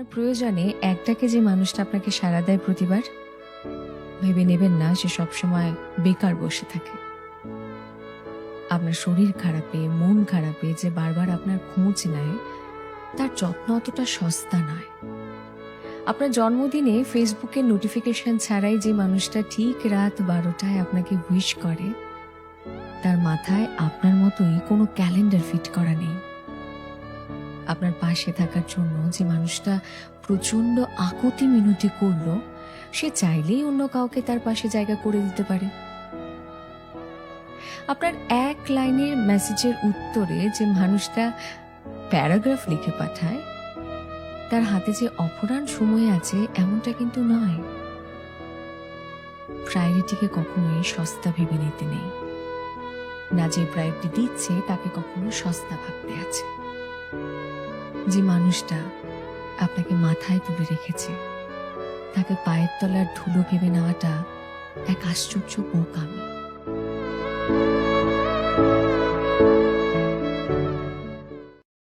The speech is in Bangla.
আপনার প্রয়োজনে একটাকে যে মানুষটা আপনাকে সাড়া দেয় প্রতিবার, ভেবে নেবেন না সে সবসময় বেকার বসে থাকে। আপনার শরীর খারাপে, মন খারাপে যে বারবার আপনার খোঁজ নেয়, তার যত্ন অতটা সস্তা নয়। আপনার জন্মদিনে ফেসবুকে নোটিফিকেশন ছাড়াই যে মানুষটা ঠিক রাত 12টায় আপনাকে উইশ করে, তার মাথায় আপনার মতোই কোনো ক্যালেন্ডার ফিট করা নেই। আপনার পাশে থাকার জন্য যে মানুষটা প্রচন্ড আকুতি মিনতি করলো, সে চাইলেই অন্য কাউকে তার পাশে জায়গা করে দিতে পারে। আপনার এক লাইনের মেসেজের উত্তরে যে মানুষটা প্যারাগ্রাফ লিখে পাঠায়, তার হাতে যে অপরাণ সময় আছে এমনটা কিন্তু নয়। প্রায়োরিটিকে কখনোই সস্তা ভেবে নিতে নেই, না যে প্রায়োরিটি দিচ্ছে তাকে কখনো সস্তা ভাবতে আছে। যে মানুষটা আপনাকে মাথায় তুলে রেখেছে, তাকে পায়ের তলার ধুলো ভেবে নেওয়াটা এক আশ্চর্য বোকামি।